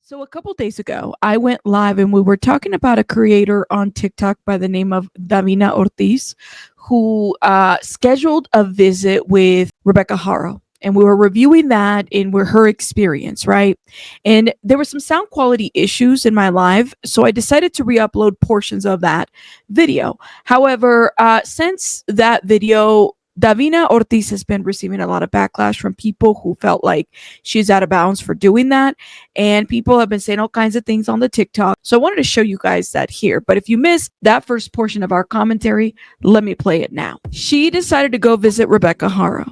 So a couple days ago, I went live and we were talking about a creator on TikTok by the name of Davina Ortiz, who scheduled a visit with Rebecca Haro. And we were reviewing that and her experience, right? And there were some sound quality issues in my live, so I decided to re-upload portions of that video. However, since that video, Davina Ortiz has been receiving a lot of backlash from people who felt like she's out of bounds for doing that. And people have been saying all kinds of things on the TikTok. So I wanted to show you guys that here. But if you missed that first portion of our commentary, let me play it now. She decided to go visit Rebecca Haro.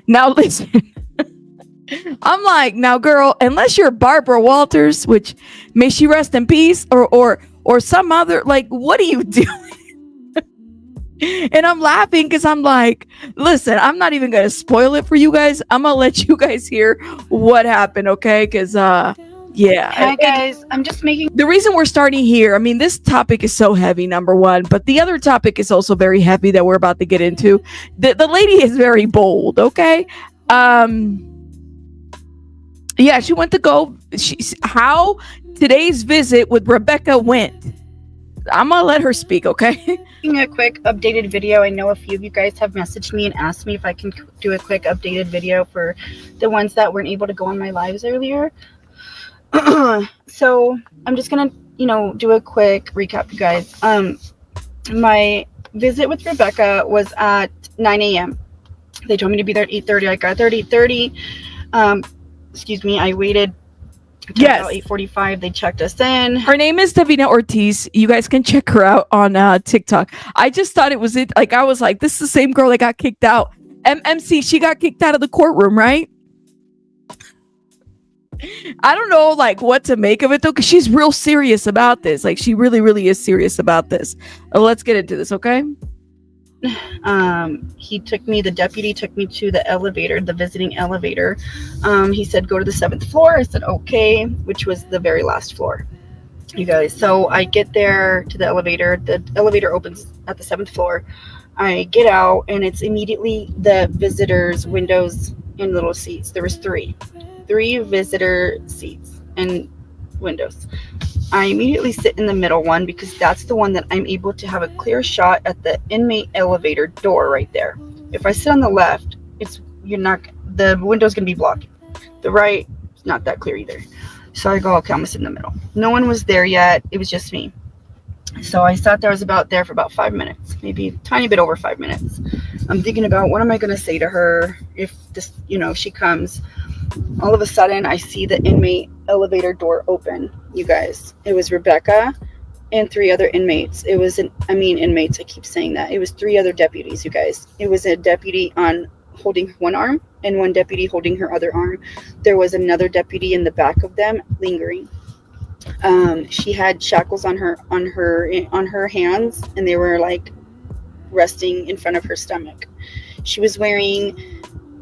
Now listen. I'm like, now girl, unless you're Barbara Walters, which may she rest in peace, or some other, like, what are you doing? And I'm laughing because I'm like, listen, I'm not even going to spoil it for you guys. I'm going to let you guys hear what happened, okay? Because, yeah. Hi, guys. I'm just making... The reason we're starting here, I mean, this topic is so heavy, number one, but the other topic is also very heavy that we're about to get into. The lady is very bold, okay? Yeah, she went to go... How today's visit with Rebecca went. I'm gonna let her speak, okay? A quick updated video. I know a few of you guys have messaged me and asked me if I can do a quick updated video for the ones that weren't able to go on my lives earlier. So I'm just gonna, do a quick recap, you guys. My visit with Rebecca was at 9 a.m. They told me to be there at 8:30. I got there at 8:30. Excuse me. I waited. Yes. About 8:45, they checked us in. Her name is Davina Ortiz. You guys can check her out on TikTok. I just thought it was it. Like, I was like, this is the same girl that got kicked out. MC, she got kicked out of the courtroom, right? I don't know, like, what to make of it, though, because she's real serious about this. Like, she really, really is serious about this. Let's get into this, okay? The deputy took me to the elevator, the visiting elevator. He said, go to the 7th floor. I said, okay, which was the very last floor, you guys. So I get there to the elevator. The elevator opens at the 7th floor. I get out, and it's immediately the visitors' windows and little seats. There was three visitor seats and windows. I immediately sit in the middle one because that's the one that I'm able to have a clear shot at the inmate elevator door right there. If I sit on the left, the window's gonna be blocked. The right, it's not that clear either. So I go, okay, I'm gonna sit in the middle. No one was there yet. It was just me. So I sat there. I was there for about 5 minutes, maybe a tiny bit over 5 minutes. I'm thinking about what am I gonna say to her if this, she comes. All of a sudden, I see the inmate elevator door open, you guys. It was Rebecca and 3 other inmates. Inmates, I keep saying that. It was 3 other deputies, you guys. It was a deputy holding one arm and one deputy holding her other arm. There was another deputy in the back of them lingering. She had shackles on her hands, and they were like resting in front of her stomach. She was wearing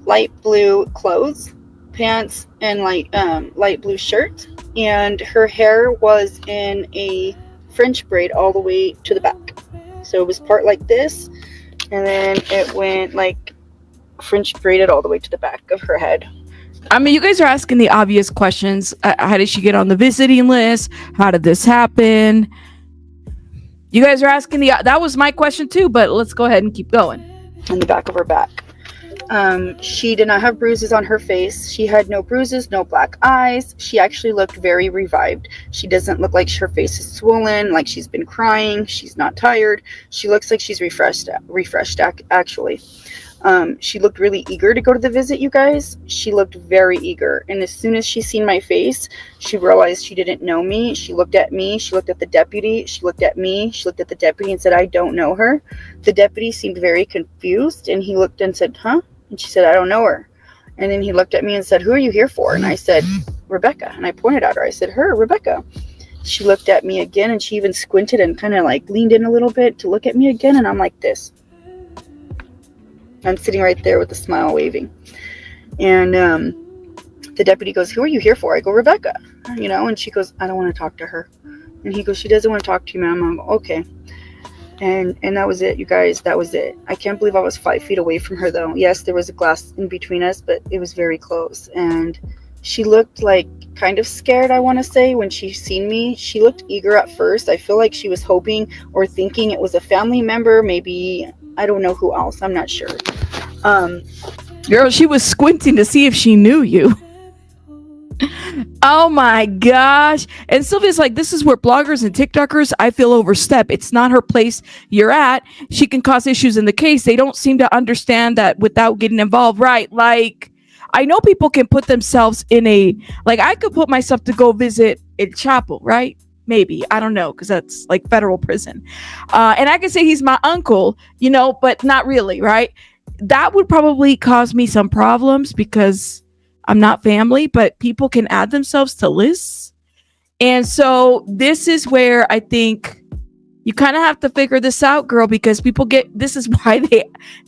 light blue clothes, pants, and light blue shirt, and her hair was in a French braid all the way to the back. So it was part like this, and then it went like French braided all the way to the back of her head. I mean, you guys are asking the obvious questions. How did she get on the visiting list? How did this happen? You guys are asking that was my question too, but let's go ahead and keep going. On the back of her back. She did not have bruises on her face. She had no bruises, no black eyes. She actually looked very revived. She doesn't look like her face is swollen, like she's been crying. She's not tired. She looks like she's refreshed actually. She looked really eager to go to the visit, you guys. She looked very eager. And as soon as she seen my face, she realized she didn't know me. She looked at me. She looked at the deputy. She looked at me. She looked at the deputy and said, I don't know her. The deputy seemed very confused, and he looked and said, huh? And she said, I don't know her. And then he looked at me and said, who are you here for? And I said, Rebecca. And I pointed at her. I said, her, Rebecca. She looked at me again, and she even squinted and kind of like leaned in a little bit to look at me again. And I'm like this. I'm sitting right there with a smile waving. And the deputy goes, who are you here for? I go, Rebecca. And she goes, I don't want to talk to her. And he goes, she doesn't want to talk to you, ma'am. I'm like, okay. And that was it, you guys. That was it. I can't believe I was 5 feet away from her, though. Yes, there was a glass in between us, but it was very close. And She looked like kind of scared, I want to say, when she seen me. She looked eager at first. I feel like she was hoping or thinking it was a family member, maybe, I don't know who else, I'm not sure. Girl, she was squinting to see if she knew you. Oh my gosh. And Sylvia's like, this is where bloggers and TikTokers, I feel, overstep. It's not her place you're at. She can cause issues in the case. They don't seem to understand that without getting involved. Right. Like, I know people can put themselves in a, like, I could put myself to go visit El Chapo, right? Maybe. I don't know, because that's like federal prison. And I could say he's my uncle, you know, but not really, right? That would probably cause me some problems because I'm not family, but people can add themselves to lists. And so this is where I think you kind of have to figure this out, girl, because people get, this is why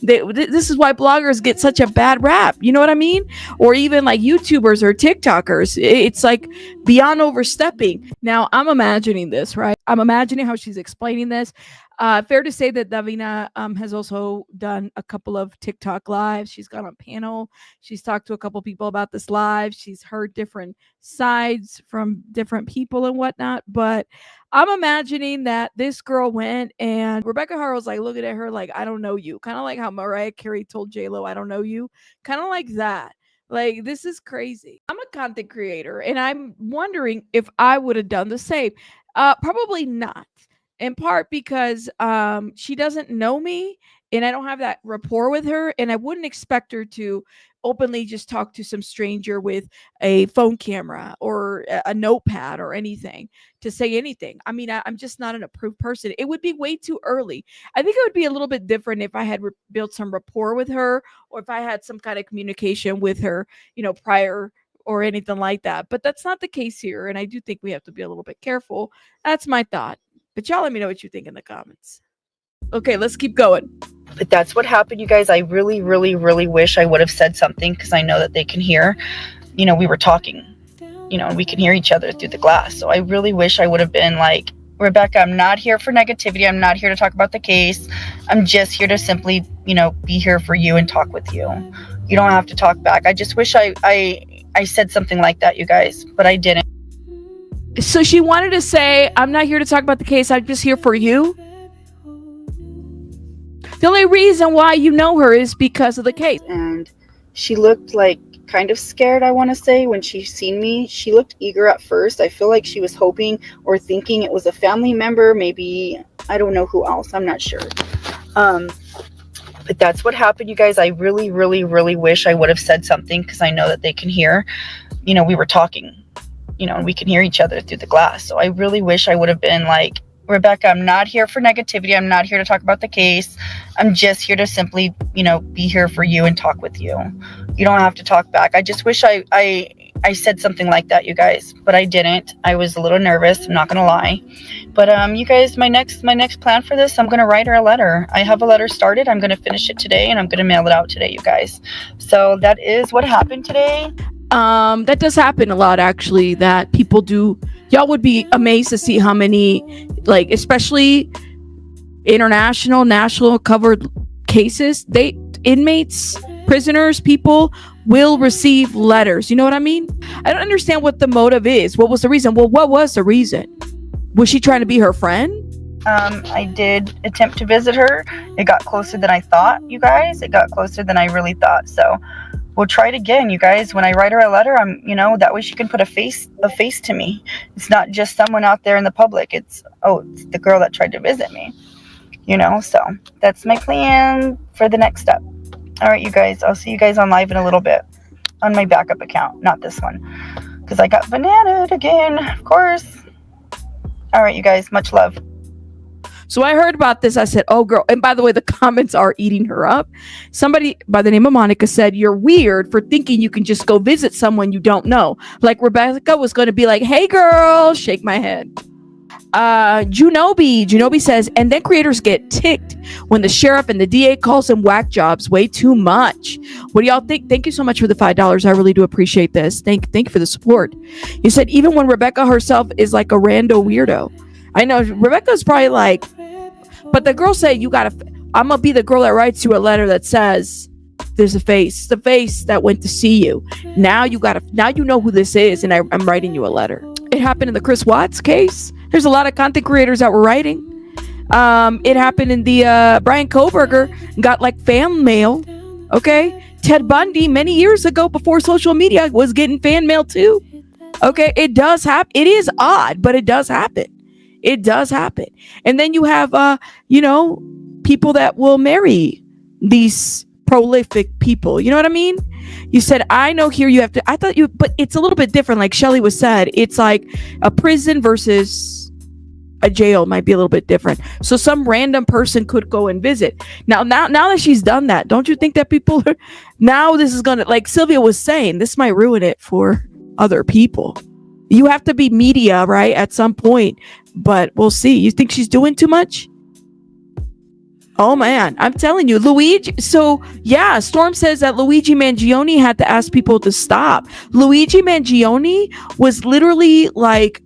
this is why bloggers get such a bad rap. You know what I mean? Or even like YouTubers or TikTokers. It's like beyond overstepping. Now I'm imagining this, right? I'm imagining how she's explaining this. Fair to say that Davina has also done a couple of TikTok lives. She's gone on panel. She's talked to a couple people about this live. She's heard different sides from different people and whatnot. But I'm imagining that this girl went and Rebecca Haro's like looking at her like, I don't know you. Kind of like how Mariah Carey told J-Lo, I don't know you. Kind of like that. Like, this is crazy. I'm a content creator and I'm wondering if I would have done the same. Probably not. In part because she doesn't know me and I don't have that rapport with her. And I wouldn't expect her to openly just talk to some stranger with a phone camera or a notepad or anything to say anything. I mean, I'm just not an approved person. It would be way too early. I think it would be a little bit different if I had built some rapport with her or if I had some kind of communication with her, you know, prior or anything like that. But that's not the case here. And I do think we have to be a little bit careful. That's my thought. But y'all let me know what you think in the comments. Okay, let's keep going. But that's what happened, you guys. I really, really, really wish I would have said something because I know that they can hear. You know, we were talking, you know, we can hear each other through the glass. So I really wish I would have been like, Rebecca, I'm not here for negativity. I'm not here to talk about the case. I'm just here to simply, you know, be here for you and talk with you. You don't have to talk back. I just wish I said something like that, you guys, but I didn't. So she wanted to say, I'm not here to talk about the case. I'm just here for you. The only reason why you know her is because of the case. And she looked like kind of scared, I want to say, when she seen me. She looked eager at first. I feel like she was hoping or thinking it was a family member, maybe, I don't know who else, I'm not sure. But that's what happened, you guys. I really, really, really wish I would have said something because I know that they can hear. You know, we were talking, you know, and we can hear each other through the glass. So I really wish I would have been like, Rebecca, I'm not here for negativity. I'm not here to talk about the case. I'm just here to simply, you know, be here for you and talk with you. You don't have to talk back. I just wish I said something like that, you guys, but I didn't. I was a little nervous. I'm not going to lie. But you guys, my next plan for this, I'm going to write her a letter. I have a letter started. I'm going to finish it today and I'm going to mail it out today, you guys. So that is what happened today. That does happen a lot, actually, that people do. Y'all would be amazed to see how many, like, especially international, national covered cases, inmates, prisoners, people will receive letters. You know what I mean? I don't understand what the motive is. What was the reason? Well, what was the reason? Was she trying to be her friend? I did attempt to visit her. It got closer than I thought, you guys. It got closer than I really thought. So we'll try it again, you guys. When I write her a letter, you know, that way she can put a face to me. It's not just someone out there in the public. It's the girl that tried to visit me, you know. So that's my plan for the next step. All right, you guys, I'll see you guys on live in a little bit on my backup account, not this one, because I got bananaed again, of course. All right, you guys, much love. So I heard about this. I said, oh, girl. And by the way, the comments are eating her up. Somebody by the name of Monica said, you're weird for thinking you can just go visit someone you don't know. Like Rebecca was going to be like, hey, girl, shake my head. Junobi says, and then creators get ticked when the sheriff and the DA calls them whack jobs way too much. What do y'all think? Thank you so much for the $5. I really do appreciate this. Thank you for the support. You said even when Rebecca herself is like a rando weirdo. I know Rebecca's probably like, but the girl said, I'm going to be the girl that writes you a letter that says, There's a face. The face that went to see you. Now you know who this is, and I'm writing you a letter. It happened in the Chris Watts case. There's a lot of content creators that were writing. It happened in the Brian Koberger got like fan mail. Okay, Ted Bundy many years ago before social media was getting fan mail too. Okay, it does happen. It is odd, but it does happen. It does happen. And then you have people that will marry these prolific people. You know what I mean? You said, I know here you have to, but it's a little bit different. Like Shelly was said, it's like a prison versus a jail might be a little bit different. So some random person could go and visit. Now that she's done that, don't you think that people are, now this is going to, like Sylvia was saying, this might ruin it for other people. You have to be media, right? At some point, but we'll see. You think she's doing too much? Oh man, I'm telling you, Luigi. So yeah, Storm says that Luigi Mangione had to ask people to stop. Luigi Mangione was literally like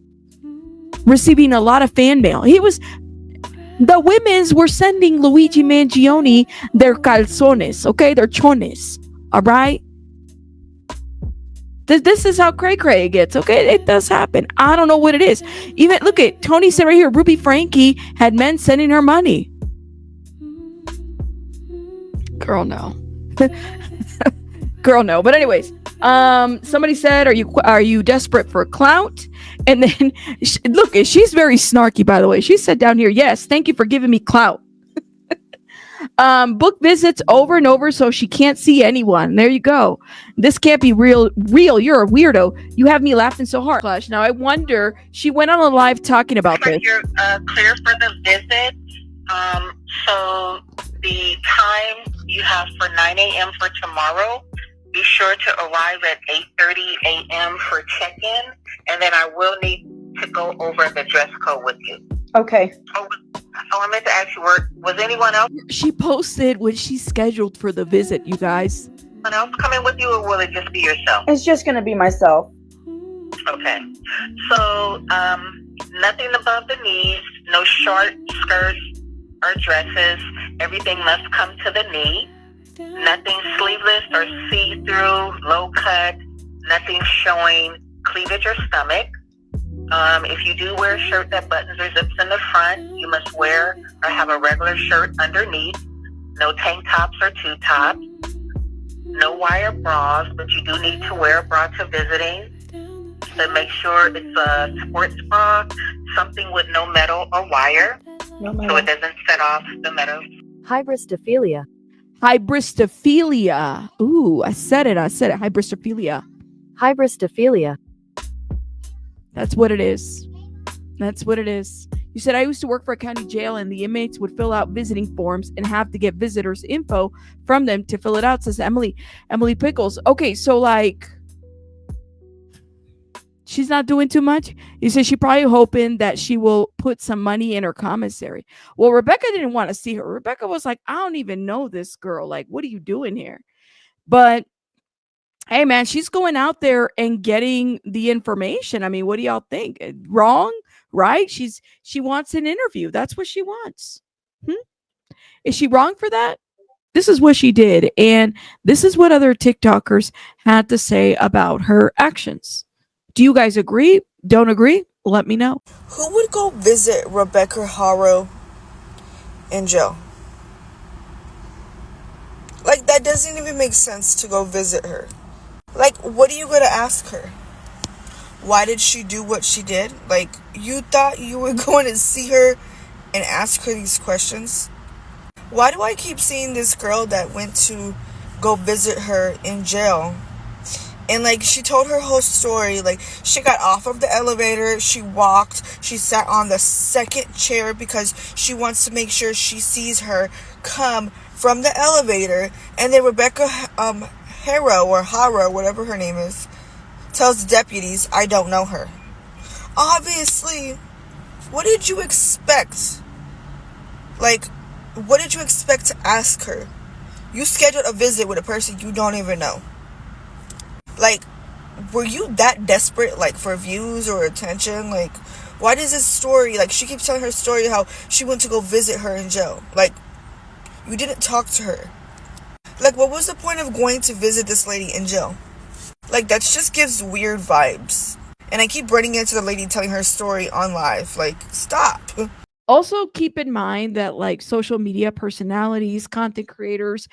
receiving a lot of fan mail. The women's were sending Luigi Mangione their calzones, okay, their chones, all right? This is how cray it gets, okay? It does happen. I don't know what it is. Even, look at, Tony said right here, Ruby Frankie had men sending her money. Girl, no. Girl, no. But anyways, somebody said, are you desperate for clout? And then, look, she's very snarky, by the way. She said down here, yes, thank you for giving me clout. Book visits over and over so she can't see anyone. There you go. This can't be real. You're a weirdo. You have me laughing so hard. Now, I wonder, she went on a live talking about this. You're clear for the visit. So the time you have for 9 a.m. for tomorrow, be sure to arrive at 8:30 a.m. for check-in, and then I will need to go over the dress code with you. Okay. Oh, I meant to ask you, was anyone else? She posted when she scheduled for the visit, you guys. Anyone else coming with you, or will it just be yourself? It's just going to be myself. Okay. So, nothing above the knees, no short skirts or dresses. Everything must come to the knee. Nothing sleeveless or see-through, low cut. Nothing showing cleavage or stomach. If you do wear a shirt that buttons or zips in the front, you must wear or have a regular shirt underneath. No tank tops or tube tops. No wire bras, but you do need to wear a bra to visiting. So make sure it's a sports bra, something with no metal or wire, so it doesn't set off the metal. Hybristophilia. Hybristophilia. Ooh, I said it. Hybristophilia. Hybristophilia. That's what it is. You said, I used to work for a county jail and the inmates would fill out visiting forms and have to get visitors' info from them to fill it out, says Emily Pickles. Okay, so like, she's not doing too much. You said she probably hoping that she will put some money in her commissary. Well, Rebecca didn't want to see her. Rebecca was like, I don't even know this girl. Like, what are you doing here? But hey, man, she's going out there and getting the information. I mean, what do y'all think? Wrong, right? She wants an interview. That's what she wants. Is she wrong for that? This is what she did. And this is what other TikTokers had to say about her actions. Do you guys agree? Don't agree? Let me know. Who would go visit Rebecca Haro in jail? Like, that doesn't even make sense to go visit her. Like, what are you going to ask her? Why did she do what she did? Like, you thought you were going to see her and ask her these questions? Why do I keep seeing this girl that went to go visit her in jail? And, like, she told her whole story. Like, she got off of the elevator. She walked. She sat on the second chair because she wants to make sure she sees her come from the elevator. And then Rebecca Haro, whatever her name is, tells the deputies, I don't know her. Obviously, what did you expect? Like, what did you expect to ask her? You scheduled a visit with a person you don't even know. Like, were you that desperate, like, for views or attention? Like, why does this story, like, she keeps telling her story how she went to go visit her in jail. Like, you didn't talk to her. Like, what was the point of going to visit this lady in jail? Like, that just gives weird vibes. And I keep running into the lady telling her story on live. Like, stop. Also, keep in mind that like social media personalities, content creators,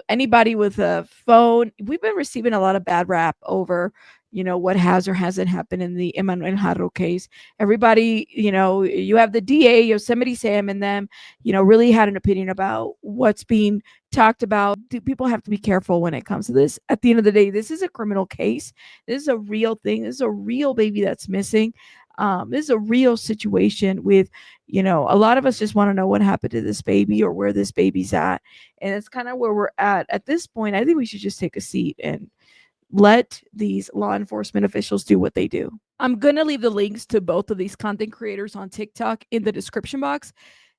anybody with a phone, we've been receiving a lot of bad rap over, what has or hasn't happened in the Emmanuel Haro case. Everybody, you have the DA, Yosemite Sam, and them, really had an opinion about what's being talked about. People have to be careful when it comes to this. At the end of the day, this is a criminal case. This is a real thing. This is a real baby that's missing. This is a real situation with, a lot of us just want to know what happened to this baby or where this baby's at. And it's kind of where we're at this point. I think we should just take a seat and let these law enforcement officials do what they do. I'm going to leave the links to both of these content creators on TikTok in the description box.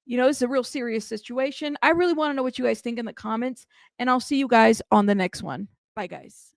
It's a real serious situation. I really want to know what you guys think in the comments, and I'll see you guys on the next one. Bye, guys.